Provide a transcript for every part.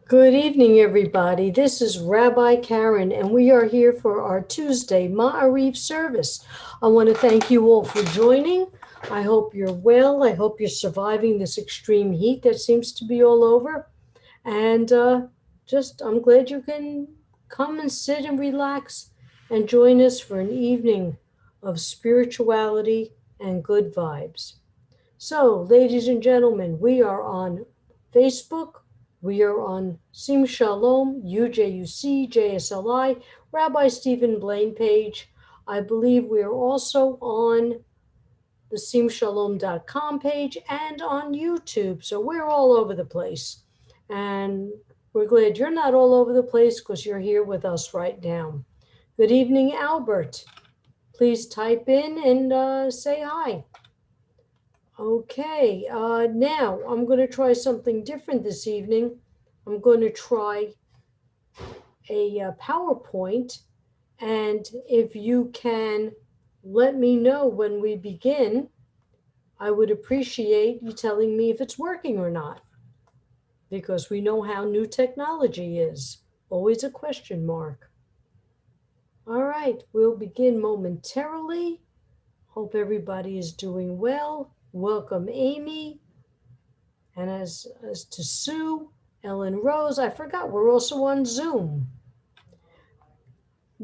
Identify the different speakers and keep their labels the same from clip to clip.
Speaker 1: Good evening, everybody. This is Rabbi Karen, and we are here for our Tuesday Maariv service. I want to thank you all for joining. I hope you're well. I hope you're surviving this extreme heat that seems to be all over. And I'm glad you can come and sit and relax and join us for an evening of spirituality and good vibes. So, ladies and gentlemen, we are on Facebook. We are on Sim Shalom, UJUC, JSLI, Rabbi Stephen Blaine page. I believe we are also on the simshalom.com page and on YouTube. So we're all over the place. And we're glad you're not all over the place because you're here with us right now. Good evening, Albert. Please type in and say hi. Okay, now I'm going to try something different this evening. I'm going to try a PowerPoint, and if you can let me know when we begin, I would appreciate you telling me if it's working or not, because we know how new technology is. Always a question mark. All right, we'll begin momentarily. Hope everybody is doing well. Welcome, Amy. And as to Sue, Ellen Rose, I forgot we're also on Zoom.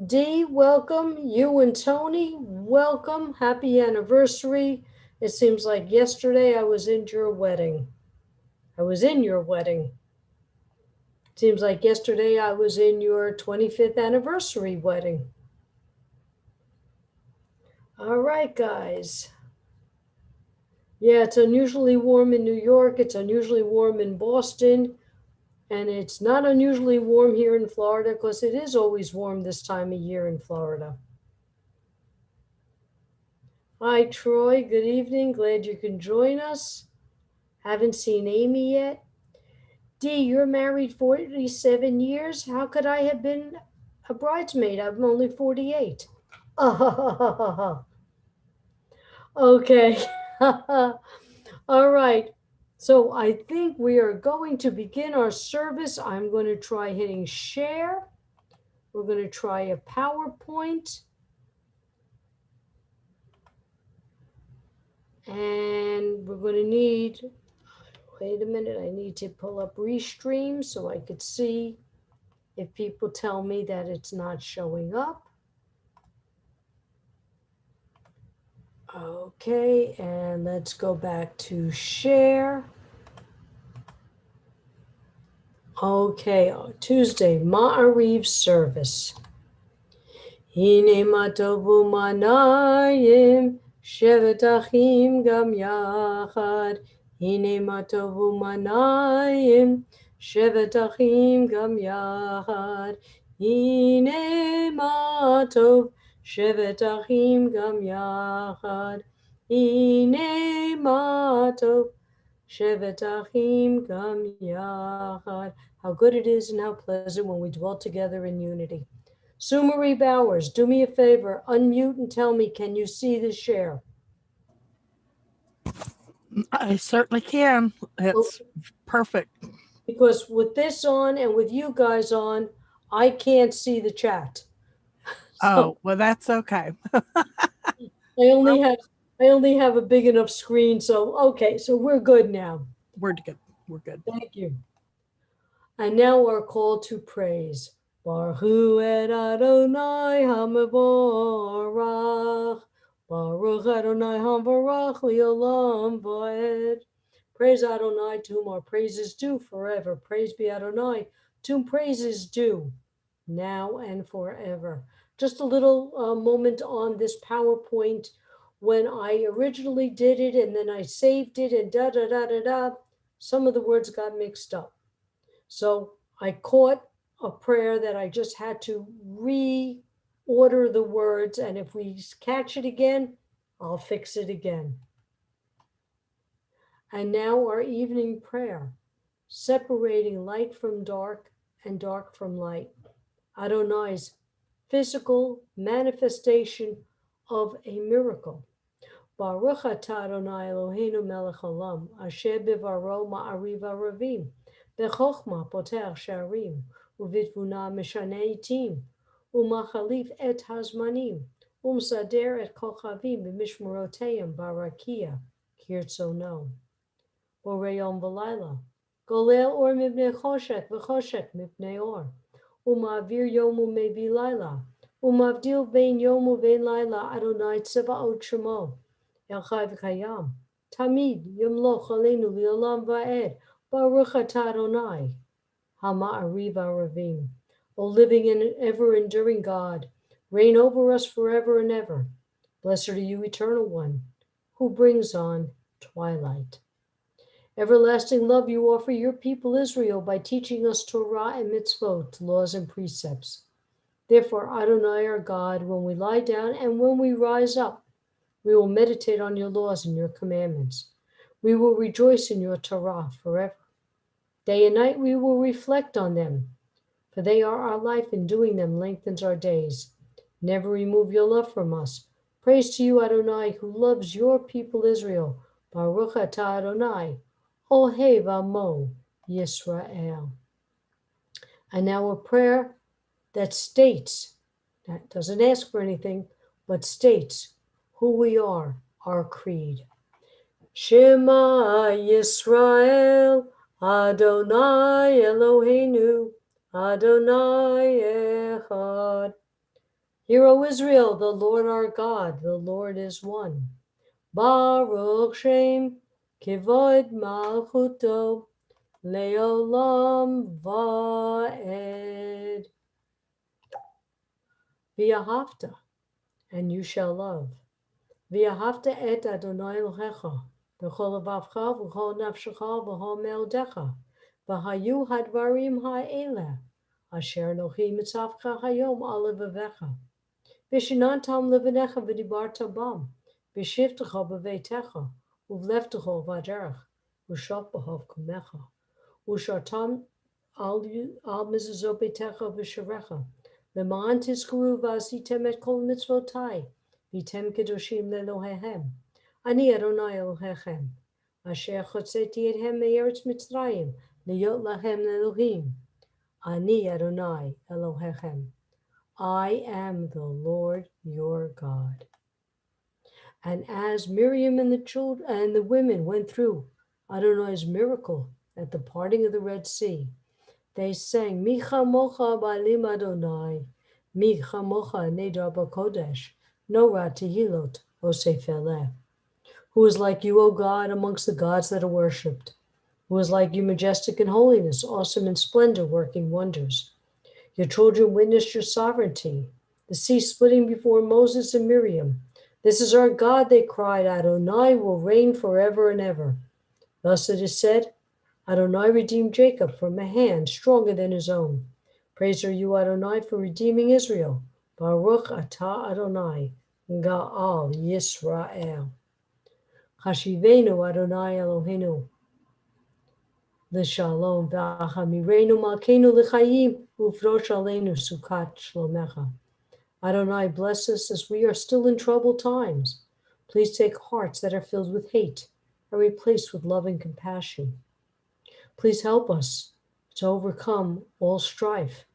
Speaker 1: Dee, welcome. You and Tony, welcome. Happy anniversary. It seems like yesterday I was in your wedding. Seems like yesterday I was in your 25th anniversary wedding. All right, guys. Yeah, it's unusually warm in New York. It's unusually warm in Boston. And it's not unusually warm here in Florida because it is always warm this time of year in Florida. Hi, Troy. Good evening. Glad you can join us. Haven't seen Amy yet. Dee, you're married 47 years. How could I have been a bridesmaid? I'm only 48. Okay. All right. So I think we are going to begin our service. I'm going to try hitting share. We're going to try a PowerPoint. And we're going to need, wait a minute, I need to pull up Restream so I could see if people tell me that it's not showing up. Okay, and let's go back to share. Okay, Tuesday, Maariv service. Hine matovu manayim, shevet achim gam yachad. Hine matovu manayim, shevet achim gam yachad. Hine matov, shevet achim gam yachad. Hine matov, shevet achim gam yachad. How good it is and how pleasant when we dwell together in unity. Sue Marie Bowers, do me a favor, unmute and tell me, can you see the share?
Speaker 2: I certainly can. It's perfect.
Speaker 1: Because with this on and with you guys on, I can't see the chat.
Speaker 2: Oh, well, that's okay.
Speaker 1: I only have a big enough screen, so okay, so we're good now.
Speaker 2: We're good. We're good.
Speaker 1: Thank you. And now our call to praise. Baruch hu et Adonai hamavorach. Baruch Adonai havarach li'olam va'ed. Praise Adonai, to whom our praises due forever. Praise be Adonai, to whom praises due now and forever. Just a little moment on this PowerPoint. When I originally did it and then I saved it and some of the words got mixed up. So I caught a prayer that I just had to reorder the words, and if we catch it again, I'll fix it again. And now our evening prayer, separating light from dark and dark from light. Adonai's physical manifestation of a miracle. Baruch atah Adonai Eloheinu melech haolam, asher bivaro ma'ariv aravim. בחוכמה פותח שערים, ובתבונה משנה עתים, ומחליף את הזמנים, ומסדר את כוכבים במשמרותיהם ברקיע, כרצונו. בורא יום ולילה, גולל אור מפני חושך וחושך מפני אור, ומעביר יום ומביא לילה, ומבדיל בין יום ובין לילה, אדוני צבאות שמו, אל חי וקיים, תמיד ימלוך עלינו לעולם ועד, Baruch atah Adonai, HaMaariv Aravim, O living and ever-enduring God, reign over us forever and ever. Blessed are you, Eternal One, who brings on twilight. Everlasting love you offer your people Israel by teaching us Torah and mitzvot, laws and precepts. Therefore, Adonai our God, when we lie down and when we rise up, we will meditate on your laws and your commandments. We will rejoice in your Torah forever. Day and night we will reflect on them, for they are our life, and doing them lengthens our days. Never remove your love from us. Praise to you, Adonai, who loves your people Israel. Baruch atah Adonai, Ohev Amo Yisrael. And now a prayer that states, that doesn't ask for anything, but states who we are, our creed. Shema Yisrael, Adonai Eloheinu, Adonai Echad. Hear, O Israel, the Lord our God, the Lord is one. Baruch Shem, Kivod Malchuto, Leolam Vaed. V'ahavta, and you shall love. V'ahavta et Adonai Elohecha, v'chol levavcha, v'chol nafshecha, v'chol me'odecha, v'hayu hadvarim ha'eleh, asher nochi mitzavcha hayom al levavecha. V'shinantam levanecha v'dibarta bam, v'shivtecha b'veitecha, uvleftecha v'aderech, v'shopbecha v'kumecha, v'shartam al mezuzot beitecha v'sharecha, Leman tizkuru v'asitem et kol mitzvotai, v'tem kedoshim lelohehem. Ani Adonai Elohechem, asher chotzeti ethem me'eretz Mitzrayim, liyot lahem Elohim. Ani Adonai Elohechem. I am the Lord your God. And as Miriam and the children and the women went through Adonai's miracle at the parting of the Red Sea, they sang, Micha mocha ba'alim Adonai, Micha mocha nedar b'kodesh, Nora tehilot osef eleh. Who is like you, O God, amongst the gods that are worshipped? Who is like you, majestic in holiness, awesome in splendor, working wonders? Your children witnessed your sovereignty, the sea splitting before Moses and Miriam. This is our God, they cried, Adonai will reign forever and ever. Thus it is said, Adonai redeemed Jacob from a hand stronger than his own. Praise are you, Adonai, for redeeming Israel. Baruch atah Adonai, Ga'al Yisrael. Chashivenu Adonai Eloheinu, L'shalom v'achamirenu malkeinu l'chayim, ufrosh aleinu sukat shlomecha. Adonai, bless us as we are still in troubled times. Please take hearts that are filled with hate and replace with love and compassion. Please help us to overcome all strife.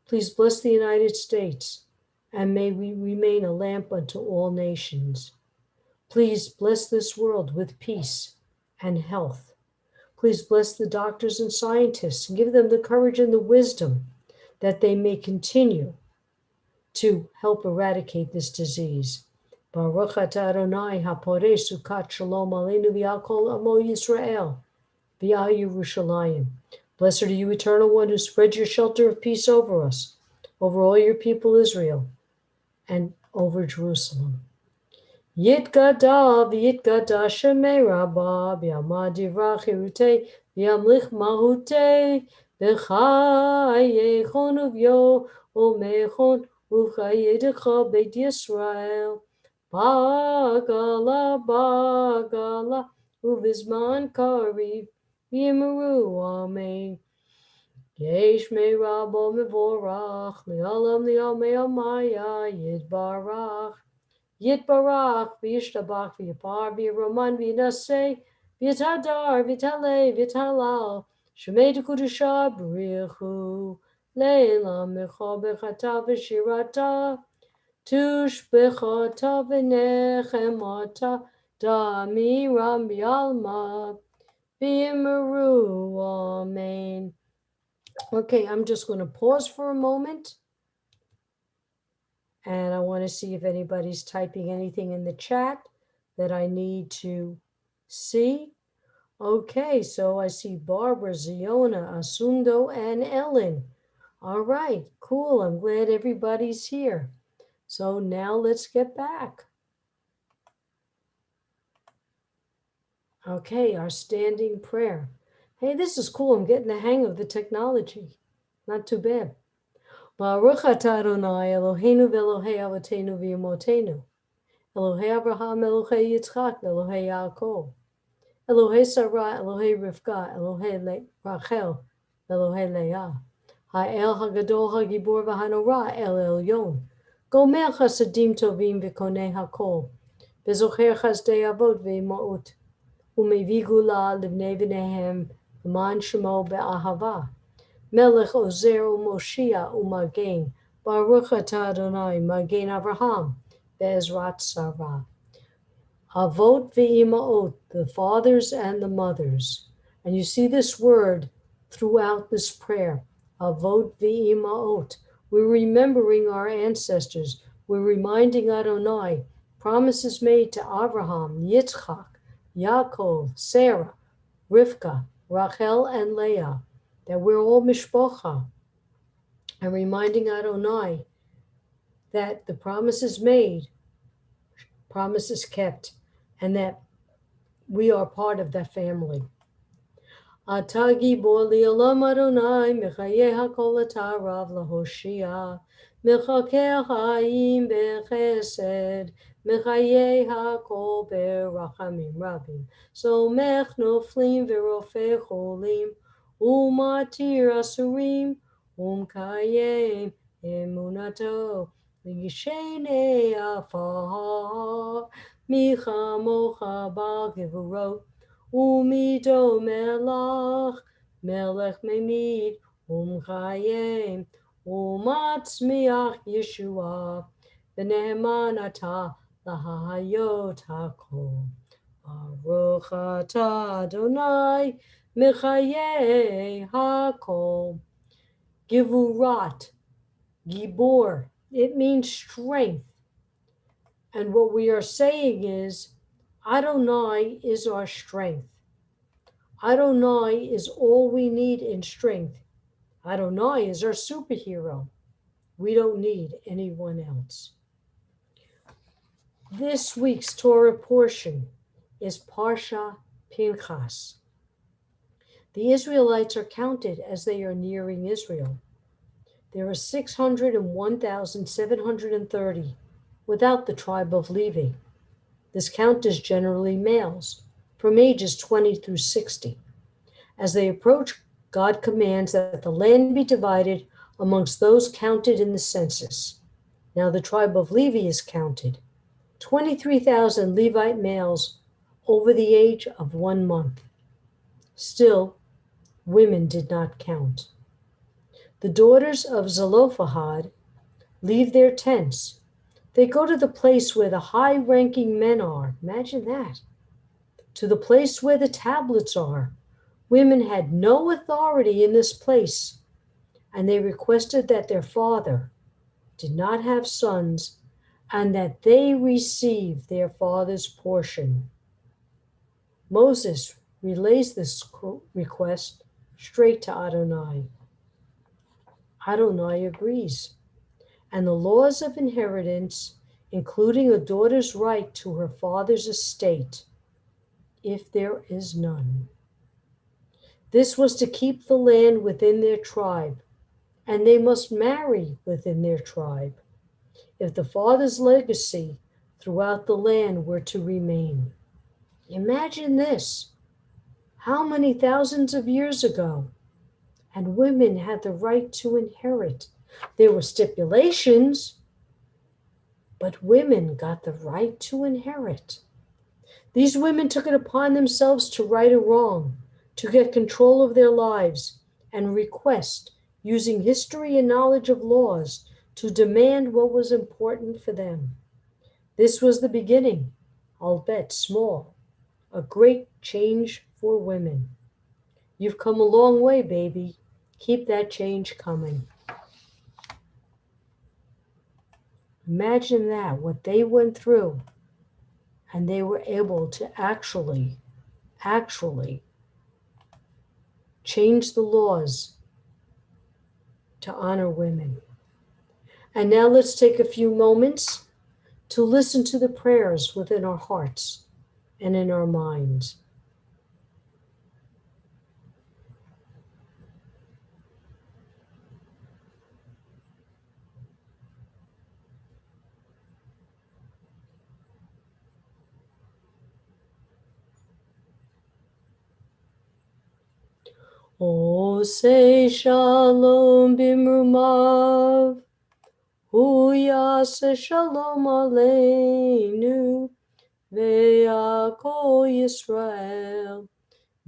Speaker 1: Please bless the United States, and may we remain a lamp unto all nations. Please bless this world with peace and health. Please bless the doctors and scientists and give them the courage and the wisdom that they may continue to help eradicate this disease. Baruch atah Adonai haporeh sukat shalom aleinu v'al kol amo Yisrael. V'al Yerushalayim. Blessed are you, Eternal One, who spread your shelter of peace over us, over all your people Israel, and over Jerusalem. Yitgada v'yitgada shemei rabba v'yamad yivrach hirutei v'yamlich mahutei v'chayechon uvyo umechon uvchayedecha beit Yisrael bagala bagala uvizman kariv v'yimeru amen. Yesh me rabo mevorach li'olam li'omei amaya yitbarach Yitbarach v'yishtabach v'yapar v'yaroman v'yinaseh v'yitadar v'yitaleh v'yitalal Shemei Kudusha B'richu Leila Micha Bechata V'shirata Tush Bechata V'nechemata Dami Ram Yalma V'yimeru Amen. Okay, I'm just going to pause for a moment. And I want to see if anybody's typing anything in the chat that I need to see. Okay, so I see Barbara, Ziona, Asundo, and Ellen. All right, cool. I'm glad everybody's here. So now let's get back. Okay, our standing prayer. Hey, this is cool. I'm getting the hang of the technology. Not too bad. Baruch atah Adonai Eloheinu v'Elohei Avotenu v'Imotenu. Elohei Abraham, Elohei Yitzchak, Elohei Yaakov. Elohei Sarah, Elohei Rivka, Elohei Rachel, Elohei Leah. Ha'el Hagadol Hagibor v'Hanora El Elyon. Gomer Chasadim Tovim v'Konei Hakol. V'Zocher Chazdei Avot v'Ima'ut. U'Mevi Gula Livnei V'nehem V'man Shemo Be'ahava. Melech Ozer U'Moshia U'Magen. Baruch atah Adonai Magen Avraham Be'ezrat Sarah. Avot ve'ima'ot, the fathers and the mothers. And you see this word throughout this prayer. Avot ve'ima'ot. We're remembering our ancestors. We're reminding Adonai promises made to Abraham, Yitzchak, Yaakov, Sarah, Rivka, Rachel, and Leah, that we're all mishpocha. And reminding Adonai that the promises made, promises kept, and that we are part of that family. Atagi boli olam Adonai mechaye hakol atarav lahoshia mechakeh haim bechesed mechaye hakol berachamim rabim somech noflim v'rofeh cholim umatir asurim umkayem emunato l'yishenei afar michamocha bal gevurot Umido melach, melech memid, chayem, umatzmiach Yeshua, v'neheman ata lahayot hakol. Baruch atah Adonai, mechayei hakol. Givurat, gibor, it means strength. And what we are saying is, Adonai is our strength. Adonai is all we need in strength. Adonai is our superhero. We don't need anyone else. This week's Torah portion is Parsha Pinchas. The Israelites are counted as they are nearing Israel. There are 601,730 without the tribe of Levi. This count is generally males, from ages 20 through 60. As they approach, God commands that the land be divided amongst those counted in the census. Now the tribe of Levi is counted, 23,000 Levite males over the age of 1 month. Still, women did not count. The daughters of Zelophehad leave their tents. They go to the place where the high-ranking men are. Imagine that. To the place where the tablets are. Women had no authority in this place, and they requested that their father did not have sons and that they receive their father's portion. Moses relays this request straight to Adonai. Adonai agrees, and the laws of inheritance, including a daughter's right to her father's estate, if there is none. This was to keep the land within their tribe, and they must marry within their tribe, if the father's legacy throughout the land were to remain. Imagine this. How many thousands of years ago? And women had the right to inherit. There were stipulations, but women got the right to inherit. These women took it upon themselves to right a wrong, to get control of their lives and request, using history and knowledge of laws, to demand what was important for them. This was the beginning, I'll bet small, a great change for women. You've come a long way, baby. Keep that change coming. Imagine that, what they went through, and they were able to actually change the laws to honor women. And now let's take a few moments to listen to the prayers within our hearts and in our minds. Oh, say shalom bimrumav, hu yaseh shalom aleinu, ve'akol Yisrael,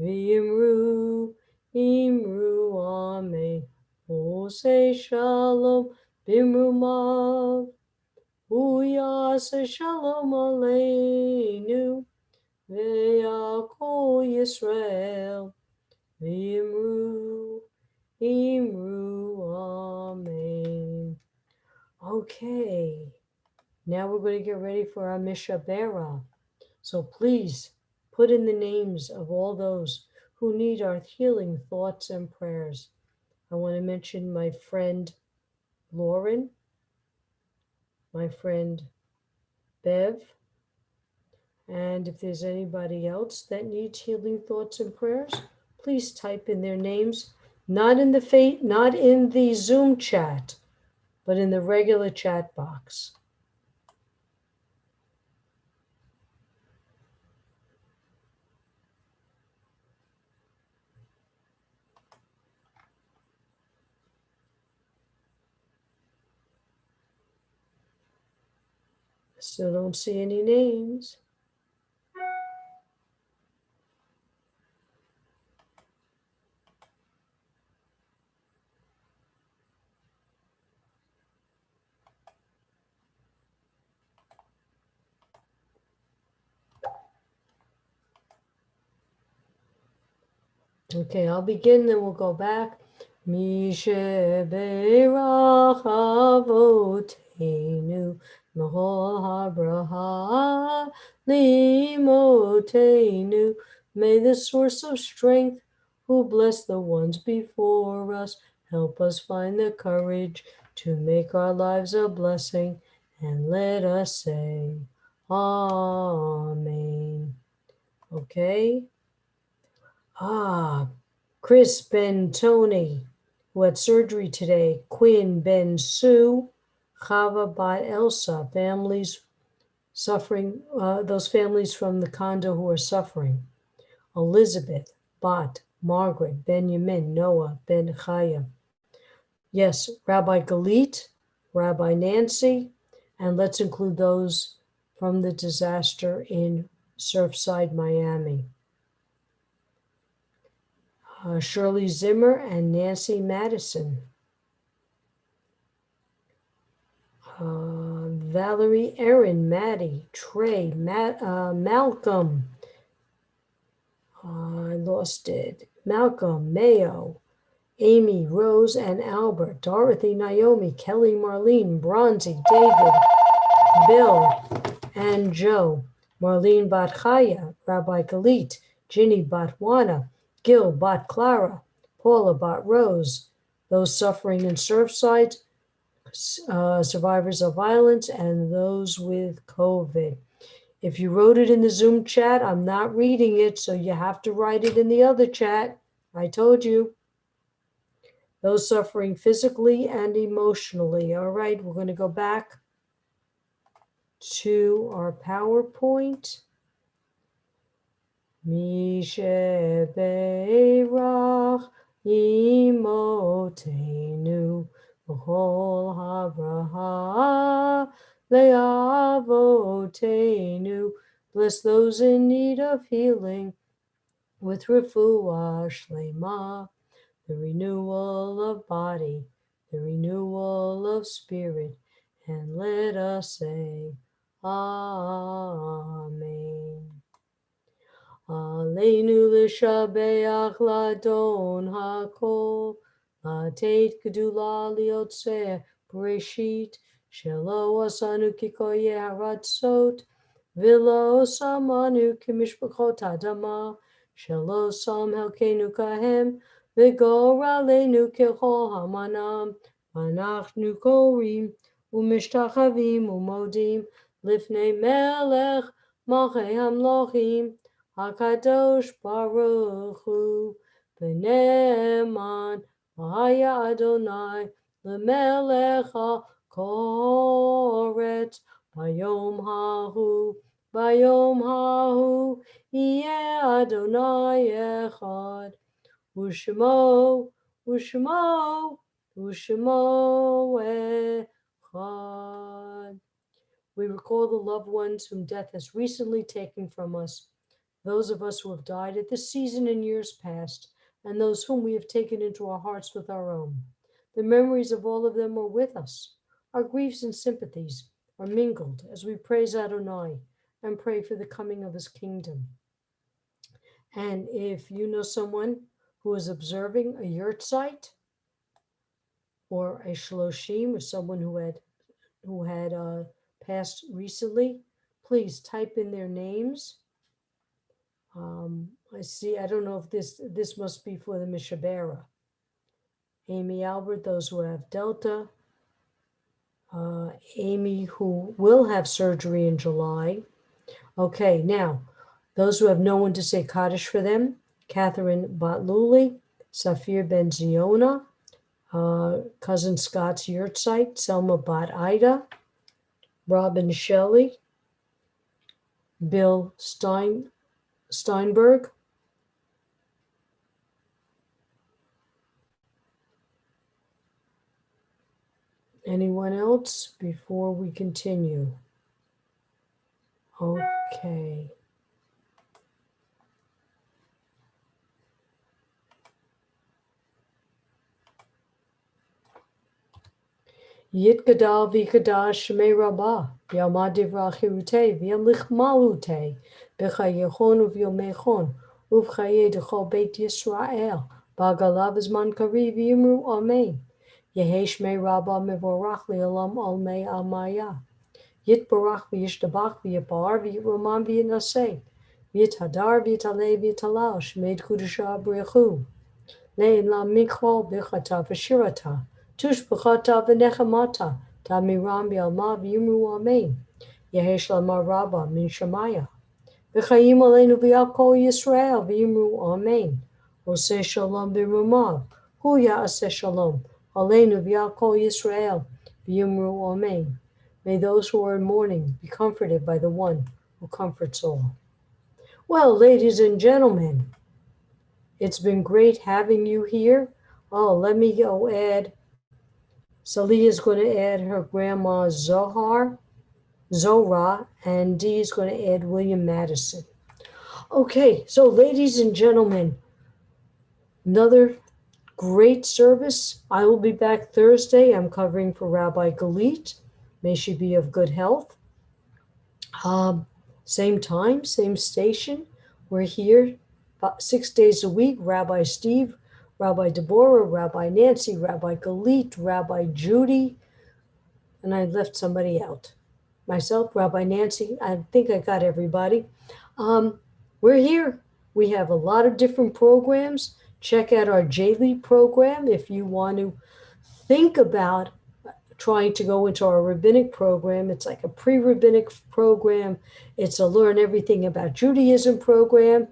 Speaker 1: ve'imru, imru amen. Oh, say shalom bimrumav, hu yaseh shalom aleinu, ve'akol Yisrael, Imru, Amen. Okay, now we're going to get ready for our Mishabera. So please put in the names of all those who need our healing thoughts and prayers. I want to mention my friend Lauren, my friend Bev, and if there's anybody else that needs healing thoughts and prayers, please type in their names, not in the Zoom chat, but in the regular chat box. Still don't see any names. Okay, I'll begin, then we'll go back. Mishe Beirach Avotenu Mahol Habraha Limotenu. May the source of strength, who bless the ones before us, help us find the courage to make our lives a blessing, and let us say Amen. Okay? Chris Ben Tony, who had surgery today. Quinn Ben Sue, Chava Bat Elsa, families suffering, those families from the condo who are suffering. Elizabeth Bat, Margaret, Benjamin, Noah, Ben Chaya. Yes, Rabbi Galit, Rabbi Nancy, and let's include those from the disaster in Surfside, Miami. Shirley Zimmer and Nancy Madison. Valerie, Erin, Maddie, Trey, Malcolm. I lost it. Malcolm, Mayo, Amy, Rose, and Albert. Dorothy, Naomi, Kelly, Marlene, Bronzy, David, Bill, and Joe. Marlene Bat Chaya, Rabbi Galit, Ginny Bat Juana, Gil Bat Clara, Paula Bat Rose, those suffering in Surfside, survivors of violence, and those with COVID. If you wrote it in the Zoom chat, I'm not reading it, so you have to write it in the other chat. I told you. Those suffering physically and emotionally. All right, we're going to go back to our PowerPoint. Mishe Beirach Imotenu B'chol Havraha Le'avotenu. Bless those in need of healing with refuah shlema, the renewal of body, the renewal of spirit, and let us say, Amen. Aleinu l'shabeach ladon hakol, latet gedula liotzeh breshit, shelo asanu kikoye haratzot, v'lo samanu kimishpachot adama, shelo sam helkenu kahem, v'goralenu kechol hamanam, anachnu korim, umishtachavim umodim, lifnei melech, malchei hamlochim, HaKadosh Baruch Hu B'ne'eman Haya Adonai L'melech HaKoretz Bayom Hahu Yeh Adonai Echad U'Shemo Echad. We recall the loved ones whom death has recently taken from us, those of us who have died at this season in years past, and those whom we have taken into our hearts with our own. The memories of all of them are with us. Our griefs and sympathies are mingled as we praise Adonai and pray for the coming of his kingdom. And if you know someone who is observing a yurtzeit or a shloshim, or someone who had passed recently, please type in their names. I see, I don't know if this must be for the Mishabera. Amy Albert, those who have Delta. Amy, who will have surgery in July. Okay, now, those who have no one to say Kaddish for them, Catherine Batluli, Safir Ben Ziona, Cousin Scott's Yurtzeit, Selma Bat Ida, Robin Shelley, Bill Steinberg, anyone else before we continue? Okay. Yitgadal v'ikadash shmei rabbah, v'yamad divrach hirutei, v'yamlich malutei, b'chayechon uv'yomechon, uv'chaye d'chol beit Yisrael, b'agalav zman kariv v'yimru amen. Yehi shmei rabbah mevorach li'olam almei amaya. Yitbarach v'yishtabach v'yipar v'yiroman v'yinaseh, v'yithadar v'yitaleh v'yitalal, shmei d'kudusha b'rechu. Le'in la michol b'chata v'shirata. Tush b'chata v'nechamata, ta'miram b'yalma v'yimru amen. Yehesh lamar rabba min shamaya. V'chayim aleinu v'yakol Yisrael v'yimru amen. Oseh shalom b'rumav, hu ya'aseh shalom. Aleinu v'yakol Yisrael v'yimru amen. May those who are in mourning be comforted by the one who comforts all. Well, ladies and gentlemen, it's been great having you here. Oh, let me go add. Salih is going to add her grandma Zora, and Dee is going to add William Madison. Okay, so ladies and gentlemen, another great service. I will be back Thursday. I'm covering for Rabbi Galit. May she be of good health. Same time, same station. We're here about 6 days a week. Rabbi Steve, Rabbi Deborah, Rabbi Nancy, Rabbi Galit, Rabbi Judy, and I left somebody out. Myself, Rabbi Nancy, I think I got everybody. We're here. We have a lot of different programs. Check out our J-Lead program if you want to think about trying to go into our rabbinic program. It's like a pre-rabbinic program. It's a learn everything about Judaism program.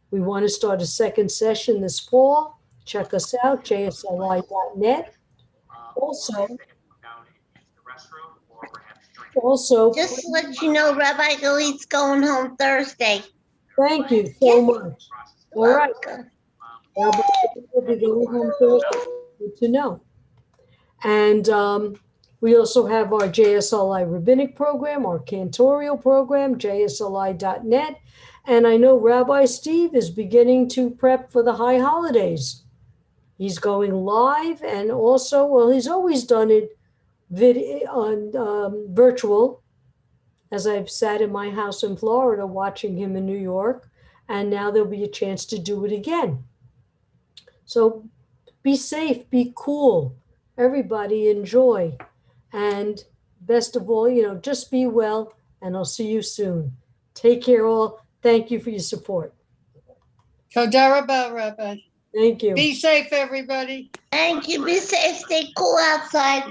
Speaker 1: We want to start a second session this fall. Check us out, jsli.net. Also,
Speaker 3: just to let you know, Rabbi Galit's going home Thursday.
Speaker 1: Thank you so much. All right. Rabbi will be going home Thursday. Good to know. And we also have our JSLI rabbinic program, our cantorial program, jsli.net. And I know Rabbi Steve is beginning to prep for the high holidays. He's going live, and also, well, he's always done it on virtual, as I've sat in my house in Florida watching him in New York, and now there'll be a chance to do it again. So be safe, be cool, everybody enjoy, and best of all, just be well, and I'll see you soon. Take care all. Thank you for your support.
Speaker 4: Toda rabba, Rabbi.
Speaker 1: Thank you.
Speaker 4: Be safe, everybody.
Speaker 3: Thank you. Be safe. Stay cool outside.